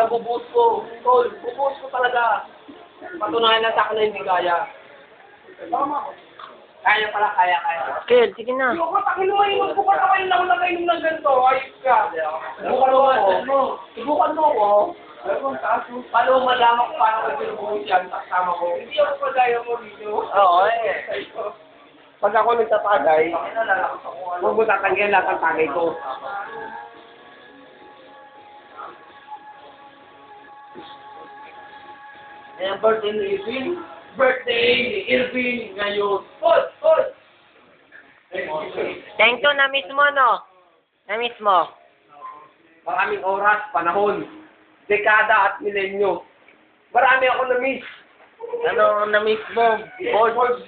Bubuhos ko. Tol, bubuhos ko talaga. Patunayan na sa akin na hindi kaya. Kaya pala, kaya. Kel, sige na. Yung katakin mo, inom ko pa kayo lang nagainom ng ganito. Ayos ka. Subukan mo ko. Paano mo malaman kung paano ko binubuhos yan kasama ko? Hindi ako pagaya mo dito. Oo eh. Pag ako nagtatagay, huwag mo tatanggihan lahat ang tagay ko. Ayan, birthday ni Irvin. Birthday ni Irvin ngayon. Hoy! Thank you, na-miss mo, no? Na-miss mo. Maraming oras, panahon, dekada at milenyo. Marami ako na-miss. Ano ang na-miss mo? Board.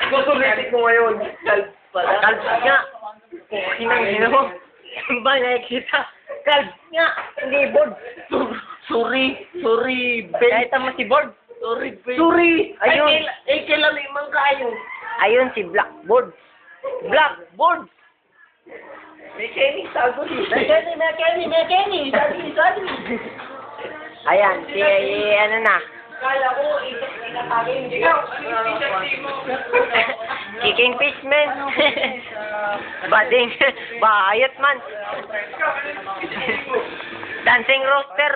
Susulitin ko ngayon. Kalb nga. Hinang mo. Ba, nakikita? Kalb nga. Hindi, board. Sorry, Ben. Kahit mo si board. Sorry! Ayun. Ay, kailan limang kayo? Ayun, si Blackboard. Blackboard! May Kenny, sago ni. May Kenny. Sabi. Ayan, si ano na. Kala ko, inatagin. Ikaw, ano yung t-shirt mo? Kicking fishman. Bading. Bayot man. Dancing roaster.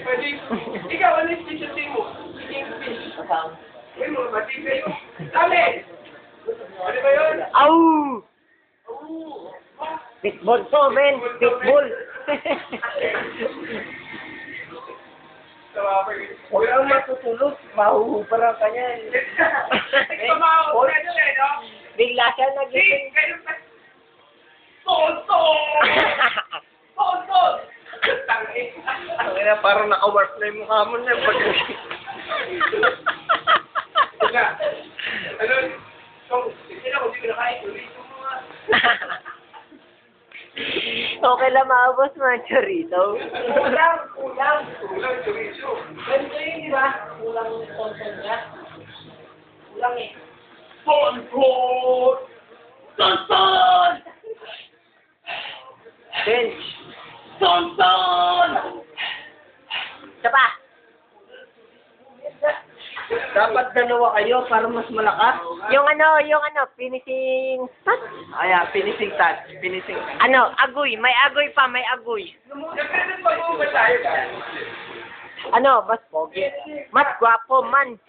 Bading. Ikaw, ano yung t-shirt mo? Kingfish. Uy, mo, bading kayo. Dami! Ano ba yun? Au! Pitbull to, men. Pitbull. Walang matutulog, mahuhupara ka niyan. Bigla siya nagising. Tonton! Ang ina, parang naka-warp na yung mukha mo na. Ano? Hindi na kung di ka nakain, ulit mo mga. Okay lang maubos mga chorizo. Kulang, chorizo. Ganito yun, di ba? Kulang yung tonton niya. Kulang eh. Tonton! Bench. Tonton! Isa pa. Dapat dalawa kayo para mas malakas. Yung finishing touch. Ayan, finishing touch. Ano, agoy. May agoy pa, may agoy. Nagkakaroon pa mo ba tayo? Ano, mas pogi. Mas gwapo man.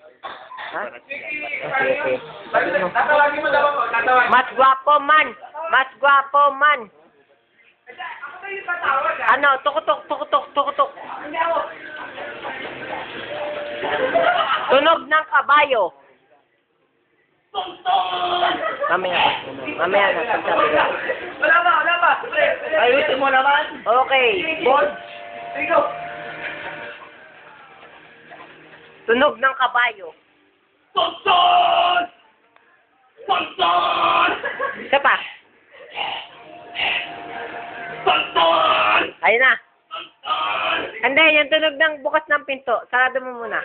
Ha? Okay. Tatawagin mo daw ako. Tatawagin. Mas gwapo man. Mas gwapo man. Ako na yung tatawag. Ano, tukutok. Hindi ako. Tunog ng kabayo. Tonton! Mamaya na, pagsabi ko. Wala pa. Ayusin mo naman. Okay, Board. Go. tunog ng kabayo. Tonton! Isa pa. Tonton! Ayun na. Hindi, yung tunog ng bukas ng pinto. Sarado mo muna.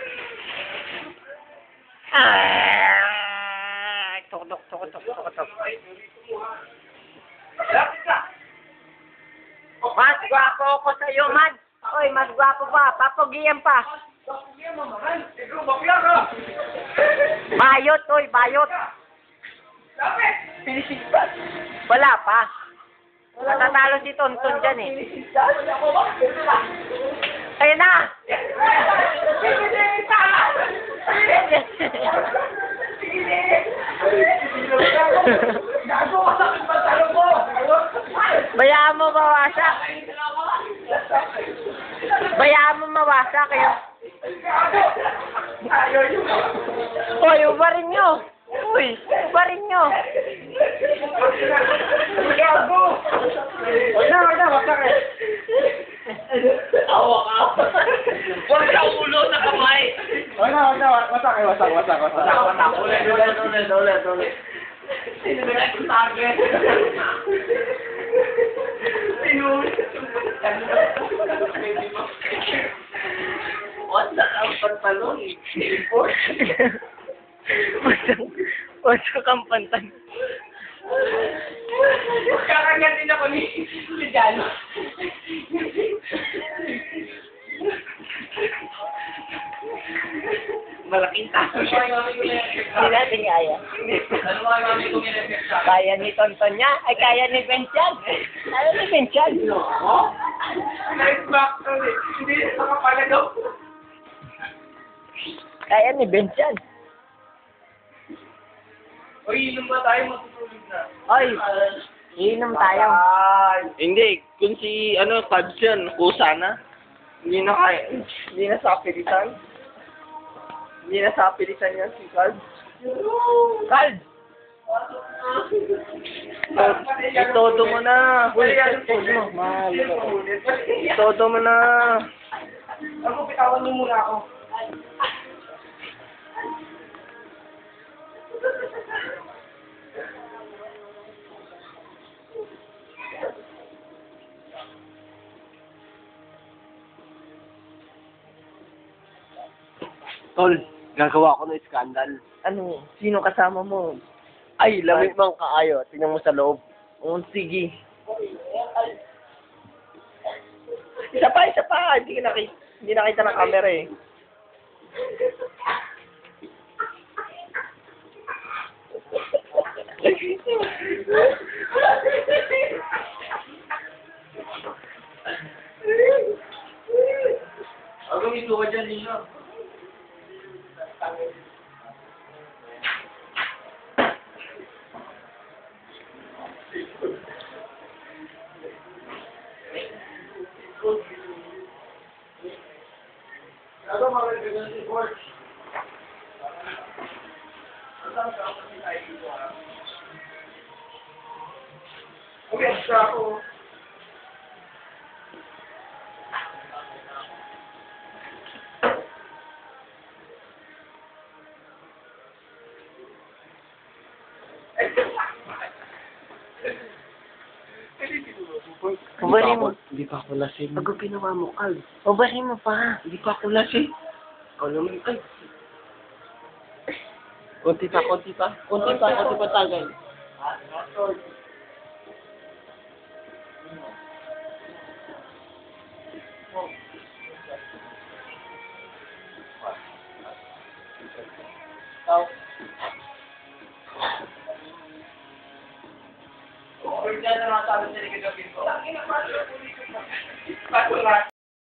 Tukutok. Lapit ka. Mas gwapo ko sa'yo, man. Oy, mas gwapo pa. Papugiyan pa. Bakla ka. Bayot, oy, bayot. Lapit. Finishing touch. Wala pa. Matatalo si Tonton dyan eh. Finishing touch. Ayun na. Gago ka sa aking pantalon mo! Bayaan mo mawasak. Bayaan mo mawasak kayo. Ayaw yun! Uy, ubarin nyo. Ubarin nyo. Gago! Huwag na, wasak eh! Awa ka! Huwag ka ulo na kamay! Huwag na, wasak eh, wasak. Ulit. Sino na yung target? Wasak ang pantalon. Wasak ang pantalon. Kakangatin ako ni Jano. malaking tao siya. Hindi natin kaya. Kaya ni Tonton niya? Ay, kaya ni Benchan. Kaya ni Benchan. Oh? Nice back to it. Hindi nakapala daw. Kaya ni Benchan. Uy, inom ba tayo? Matutulog na. Oy, iinom tayo. Hindi, kung si, Pads yan, kusa na. Hindi na kaya, hindi na sa pilitan. Hindi na sa pilitan yan si Carl. Carl! Itodo mo na. Uy, check mo. Mahal. Itodo mo na. Ako, pitawan niyo muna ako. Tol, gagawa ko ng skandal. Ano? Sino kasama mo? Ay, lamig mang kaayo. Tingnan mo sa loob. Sige. Isa pa. Hindi nakita ng camera eh. Ako ito ka dyan ninyo. Ano mga ganyan si George? Okay, extra ako. Ubarin mo. Hindi pa ako lasing. Pag ginawa mo, Carl. Ubarin mo pa. Hindi pa ako lasing. Ikaw naman, ay. Konti pa tagay. Kung dyan na nasabi sa likod ng pinto, ang ina pa siya,